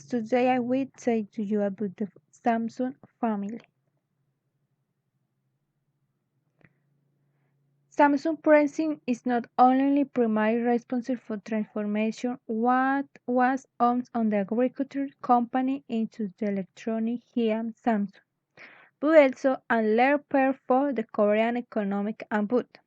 Today I will tell to you about the Samsung family. Samsung Pressing is not only primarily responsible for transformation what was owned on the agriculture company into the electronic giant Samsung, but also a large part for the Korean economic output.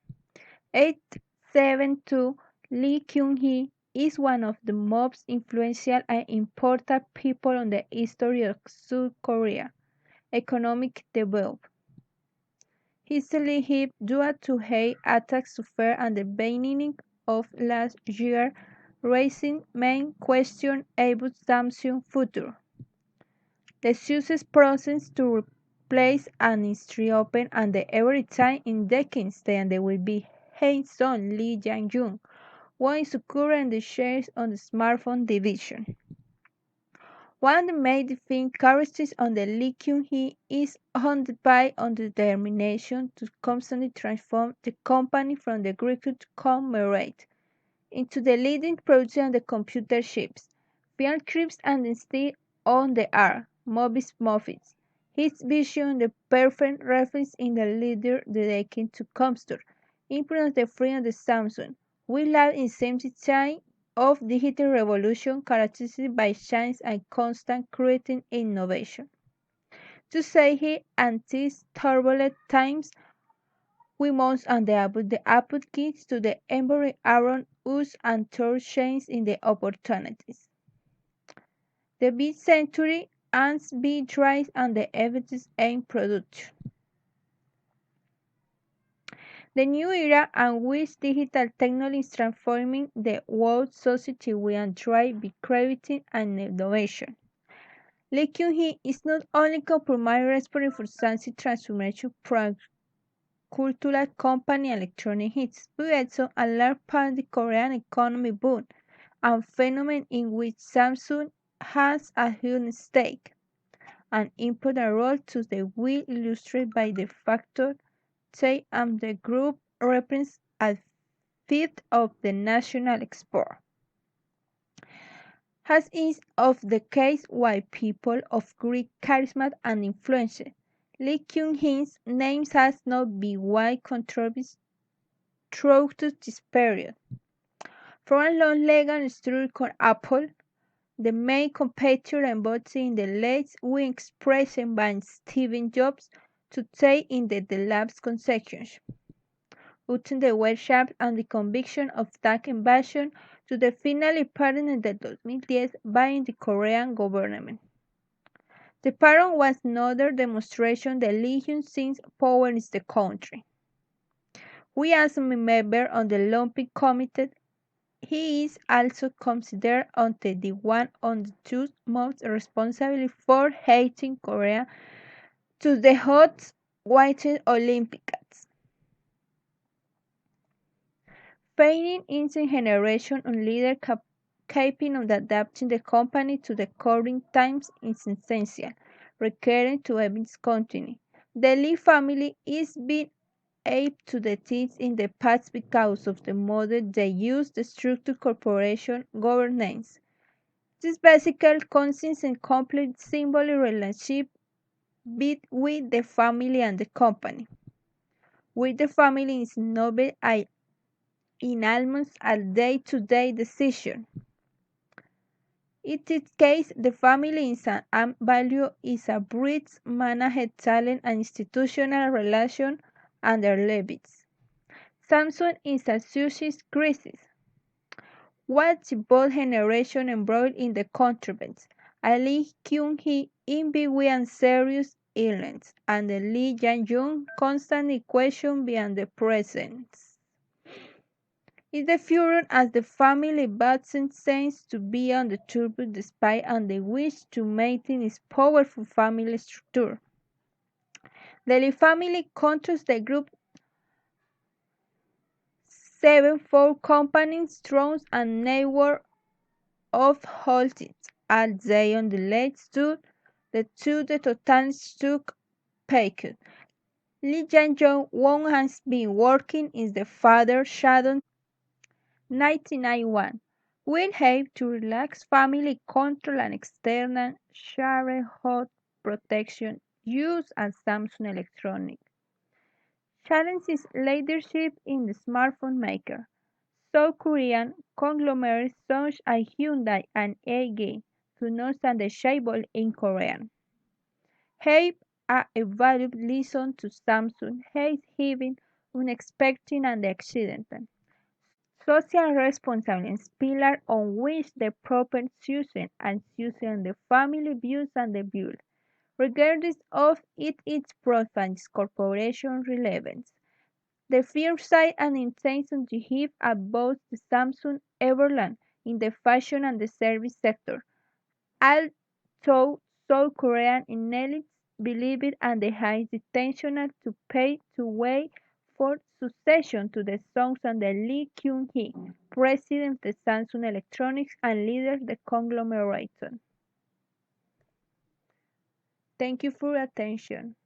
872 Lee Kyung-hee is one of the most influential and important people in the history of South Korea economic development. His leadership due to hate attacks suffered at the beginning of last year, raising main question about Samsung's future. The success process to replace an industry open and every time in decades then there will be hands-on Lee Yang-jung, one is current the shares on the smartphone division. One of the main defining characteristics of the Lee Kyung-hee is haunted by on the determination to constantly transform the company from the agricultural conglomerate into the leading producer of the computer chips, film chips and instead on the art, movies muffins. His vision the perfect reference in the leader dedicated to computer, influence the freedom of the Samsung. We live in same time of digital revolution characterized by change and constant creating innovation. To say he and these turbulent times, we must undoubtedly the output keys to the embodied around us and third change in the opportunities. The big century ants be dries and the evidence and production. The new era in which digital technology is transforming the world society will enjoy be creativity and innovation. Lee Kyung-hee is not only compromised responsible for Samsung transformation from cultural company electronic hits, but also a large part of the Korean economy boom, a phenomenon in which Samsung has a huge stake. An important role to the will illustrated by the factor say the group represents a fifth of the national export. As is of the case while people of Greek charisma and influence, Lee Kyung-hee's name has not been wide controversy throughout this period. From a long legal struggle with Apple, the main competitor involved in the late wings present by Steve Jobs to take in the lapse concessions, utting the workshop and the conviction of that invasion to the finally pardoned in the 2010 by the Korean government. The pardon was another demonstration the Legion sees power in the country. We as a member of the Olympic Committee, he is also considered unto the one of the two most responsible for hating Korea to the hot Winter Olympics. Failing in the generation of leader capable of adapting the company to the current times is essential, requiring to its continuity. The Lee family is being able to the teeth in the past because of the model they use the structured corporation governance. This basically consists in complete symbolic relationship with the family and the company. With the family is novel in almost a day-to-day decision. In this case, the family is an value is a bridge managed talent and institutional relation under levies. Samsung is a sushi crisis. What both generations embroiled in the controversy. Lee Kyung-hee in between serious illness, and Lee Yang-jung constantly questioned beyond the presence. Is the future as the family Batson seems to be on the turbo despite and the wish to maintain its powerful family structure. The Lee family controls the group 7 companies, thrones and network of holdings, as they on the late stood the two the total stock packed. Lee Yang-jung, one has been working in the father shadow 1991 will help to relax family control and external sharehold protection used as Samsung Electronics challenges leadership in the smartphone maker. South Korean conglomerates such as Hyundai and LG do not stand a stable in Korea. Have a valuable lesson to Samsung has having unexpected and accidental. Social responsibility is pillar on which the proper choosing and choosing the family views and the build, regardless of its profits corporation relevance. The fierce and intention to have at both the Samsung Everland in the fashion and the service sector, although South Korean elites believe it and the high intention to pay to way for succession to the sons of the Lee Kyung-hee, president of the Samsung Electronics and leader of the conglomeration. Thank you for your attention.